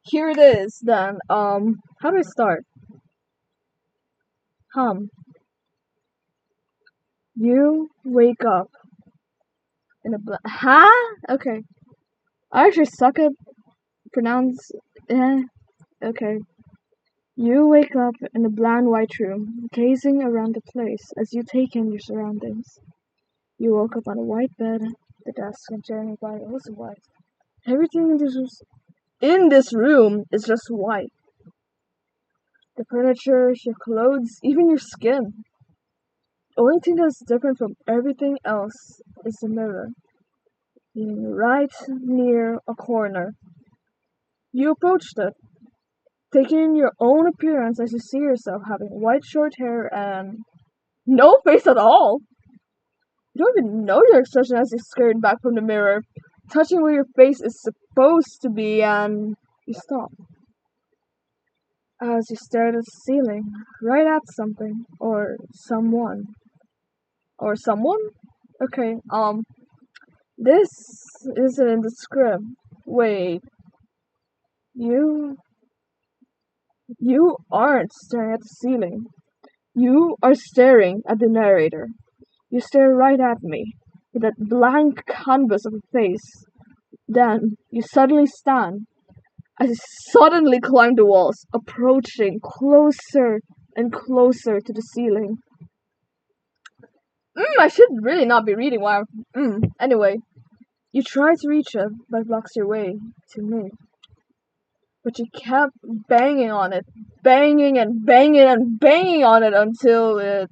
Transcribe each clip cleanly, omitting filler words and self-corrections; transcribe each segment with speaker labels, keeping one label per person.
Speaker 1: here it is then. How do I start? You wake up in a Okay. I actually suck at pronounce. Okay. You wake up in a bland white room, gazing around the place as you take in your surroundings. You woke up on a white bed, the desk and chair nearby are also white. Everything in this room is just white. The furniture, your clothes, even your skin. The only thing that's different from everything else is the mirror, being right near a corner. You approached it, taking in your own appearance as you see yourself having white short hair and no face at all. You don't even know your expression as you scurried back from the mirror, touching where your face is supposed to be, and you stop. As you stared at the ceiling, right at something, or someone. Or someone? Okay, this isn't in the script. Wait. You aren't staring at the ceiling. You are staring at the narrator. You stare right at me, with that blank canvas of a face. Then, you suddenly stand, as you suddenly climb the walls, approaching closer and closer to the ceiling. I should really not be reading while Anyway, you try to reach it, but it blocks your way to me. But you kept banging on it, banging and banging and banging on it until it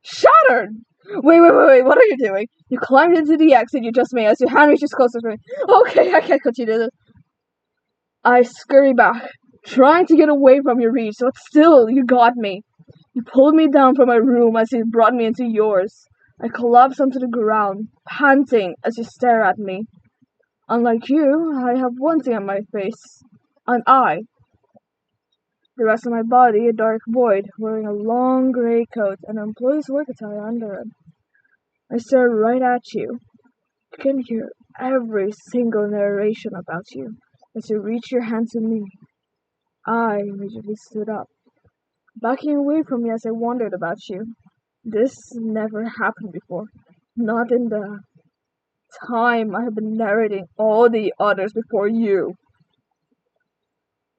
Speaker 1: shattered! Wait, what are you doing? You climbed into the exit you just made as your hand reaches closer to me. Okay, I can't continue this. I scurry back, trying to get away from your reach, but still, you got me. You pulled me down from my room as you brought me into yours. I collapse onto the ground, panting as you stare at me. Unlike you, I have one thing on my face. An eye. The rest of my body a dark void, wearing a long grey coat and an employee's work attire under it. I stare right at you. You can hear every single narration about you as you reach your hand to me. I immediately stood up, backing away from me as I wondered about you. This never happened before, not in the time I have been narrating all the others before you.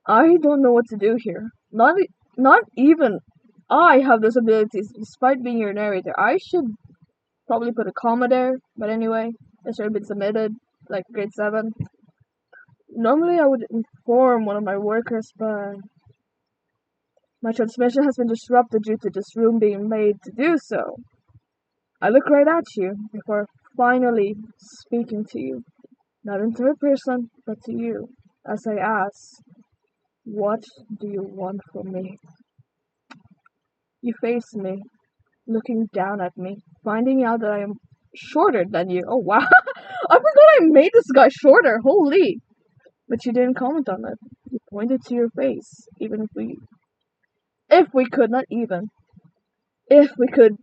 Speaker 1: I don't know what to do here. Not even I have those abilities, despite being your narrator. I should probably put a comma there, but anyway, it should have been submitted, like grade 7. Normally I would inform one of my workers, but my transmission has been disrupted due to this room being made to do so. I look right at you before finally speaking to you, not in third person, but to you, as I ask, what do you want from me? You face me, looking down at me, finding out that I am shorter than you. Oh wow, I forgot I made this guy shorter, holy! But you didn't comment on it. You pointed to your face, even if we could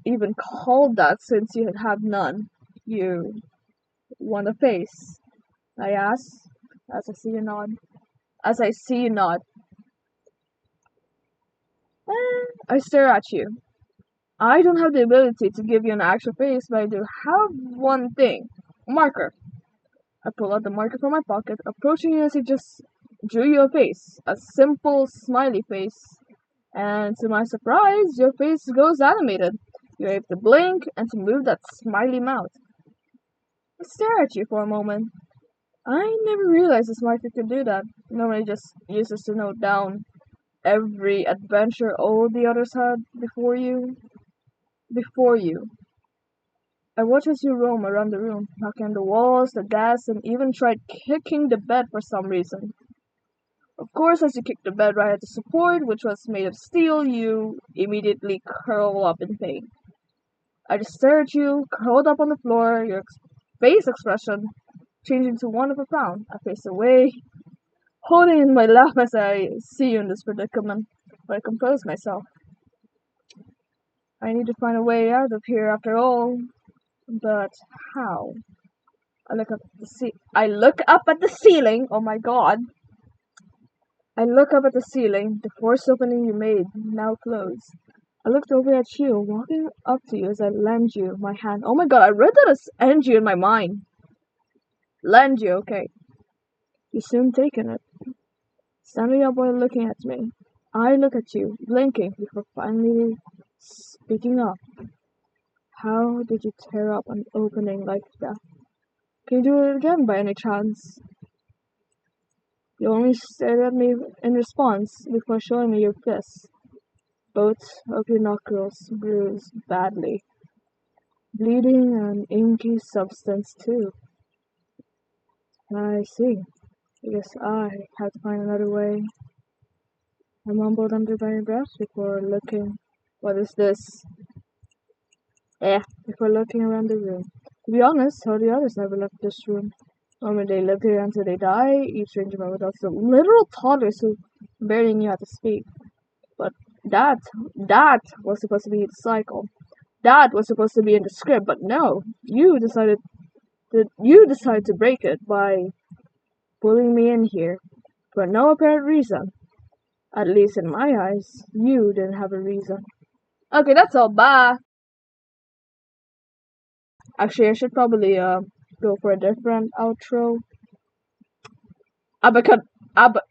Speaker 1: even call that since you had none. You want a face? I ask, as I see you nod. I stare at you. I don't have the ability to give you an actual face, but I do have one thing. A marker. I pull out the marker from my pocket, approaching you as he just drew you a face. A simple, smiley face. And to my surprise, your face goes animated. You're able to blink and to move that smiley mouth. I stare at you for a moment. I never realized this marker could do that. Normally just uses to note down every adventure all the others had before you. I watch as you roam around the room, knocking on the walls, the desks, and even tried kicking the bed for some reason. Of course, as you kicked the bed right at the support, which was made of steel, you immediately curl up in pain. I just stare at you, curled up on the floor, your face expression changing to one of a frown. I face away, holding in my laugh as I see you in this predicament, but I compose myself. I need to find a way out of here after all, but how? I look up at the ceiling. Oh my god! I look up at the ceiling, the forced opening you made, now closed. I looked over at you, walking up to you as I lend you my hand. Oh my god, I read that as end you in my mind. Lend you, okay. You soon taken it. Standing up while looking at me. I look at you, blinking, before finally speaking up. How did you tear up an opening like that? Can you do it again by any chance? You only stared at me in response before showing me your fists. Both of your knuckles bruised badly. Bleeding and inky substance too. I see. I guess I have to find another way. I mumbled under my breath before looking. What is this? Before looking around the room. To be honest, all the others never left this room. Normally they live here until they die, each ranging from adults to literal toddlers who barely knew how to speak. But that was supposed to be the cycle. That was supposed to be in the script, but no. You decided to break it by pulling me in here for no apparent reason. At least in my eyes, you didn't have a reason. Okay, that's all. Bye. Actually, I should probably go for a different outro. Abracadabra.